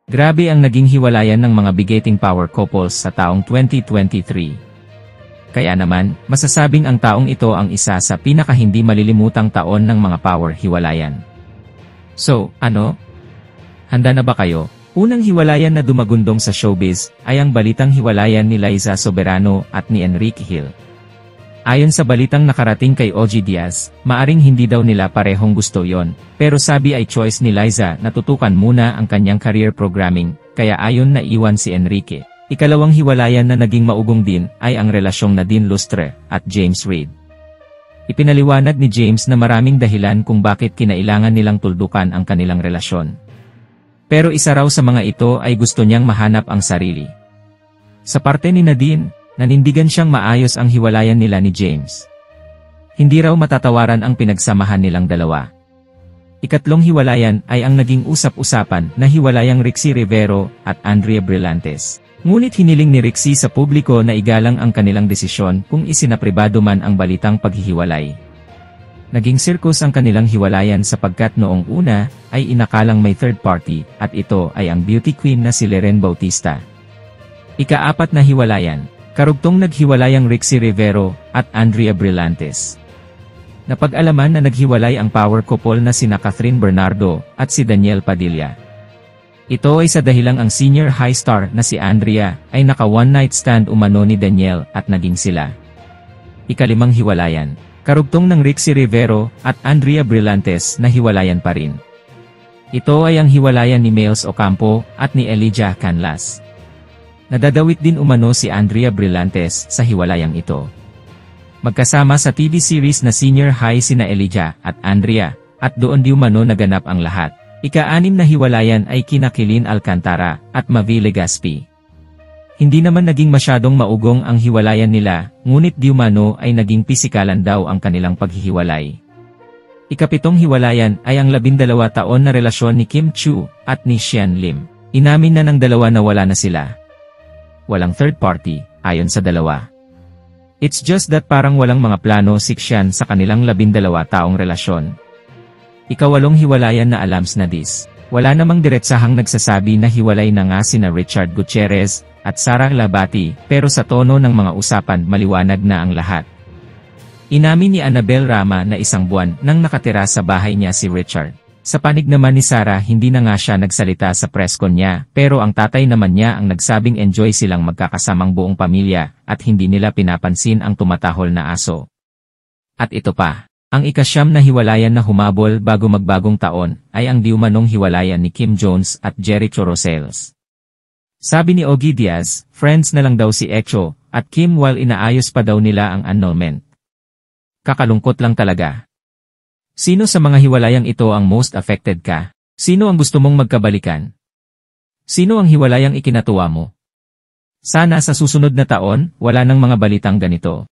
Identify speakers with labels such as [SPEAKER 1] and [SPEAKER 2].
[SPEAKER 1] Grabe ang naging hiwalayan ng mga bigating power couples sa taong 2023. Kaya naman, masasabing ang taong ito ang isa sa pinaka-hindi malilimutang taon ng mga power hiwalayan. So, ano? Handa na ba kayo? Unang hiwalayan na dumagundong sa showbiz ay ang balitang hiwalayan ni Liza Soberano at ni Enrique Hill. Ayon sa balitang nakarating kay OG Diaz, maaring hindi daw nila parehong gusto yon, pero sabi ay choice ni Liza na tutukan muna ang kanyang career programming, kaya ayon na iwan si Enrique. Ikalawang hiwalayan na naging maugong din ay ang relasyong Nadine Lustre at James Reid. Ipinaliwanag ni James na maraming dahilan kung bakit kinailangan nilang tuldukan ang kanilang relasyon. Pero isa raw sa mga ito ay gusto niyang mahanap ang sarili. Sa parte ni Nadine, nanindigan siyang maayos ang hiwalayan nila ni James. Hindi raw matatawaran ang pinagsamahan nilang dalawa. Ikatlong hiwalayan ay ang naging usap-usapan na hiwalayang Rixie Rivero at Andrea Brillantes. Ngunit hiniling ni Rixie sa publiko na igalang ang kanilang desisyon kung isinapribado man ang balitang paghihiwalay. Naging sirkus ang kanilang hiwalayan sapagkat noong una ay inakalang may third party at ito ay ang beauty queen na si Leren Bautista. Ika-4 na hiwalayan. Karugtong naghiwalayang Rixie Rivero at Andrea Brillantes. Napag-alaman na naghiwalay ang power couple na sina Catherine Bernardo at si Daniel Padilla. Ito ay sa dahilang ang senior high star na si Andrea ay naka one-night stand umano ni Daniel at naging sila. Ika-5 hiwalayan. Karugtong ng Rixie Rivero at Andrea Brillantes na hiwalayan pa rin. Ito ay ang hiwalayan ni Miles Ocampo at ni Elijah Canlas. Nadadawit din umano si Andrea Brillantes sa hiwalayang ito. Magkasama sa TV series na Senior High sina Elijah at Andrea, at doon di umano naganap ang lahat. Ika-6 na hiwalayan ay kina Kilin Alcantara at Mavi Legaspi. Hindi naman naging masyadong maugong ang hiwalayan nila, ngunit di umano ay naging pisikalan daw ang kanilang paghihiwalay. Ika-7 hiwalayan ay ang 12 taon na relasyon ni Kim Chiu at ni Sian Lim. Inamin na ng dalawa na wala na sila. Walang third party, ayon sa dalawa. It's just that parang walang mga plano si Xian sa kanilang 12 taong relasyon. Ika-8 hiwalayan na alams na dis. Wala namang diretsahang nagsasabi na hiwalay na nga sina Richard Gutierrez at Sara Labati, pero sa tono ng mga usapan maliwanag na ang lahat. Inamin ni Annabel Rama na isang buwan nang nakatira sa bahay niya si Richard. Sa panig naman ni Sara hindi na nga siya nagsalita sa presscon niya, pero ang tatay naman niya ang nagsabing enjoy silang magkakasamang buong pamilya, at hindi nila pinapansin ang tumatahol na aso. At ito pa, ang ika-9 na hiwalayan na humabol bago magbagong taon, ay ang diumanong hiwalayan ni Kim Jones at Jericho Rosales. Sabi ni Ogie Diaz, friends na lang daw si Echo, at Kim while inaayos pa daw nila ang annulment. Kakalungkot lang talaga. Sino sa mga hiwalayang ito ang most affected ka? Sino ang gusto mong magkabalikan? Sino ang hiwalayang ikinatuwa mo? Sana sa susunod na taon, wala nang mga balitang ganito.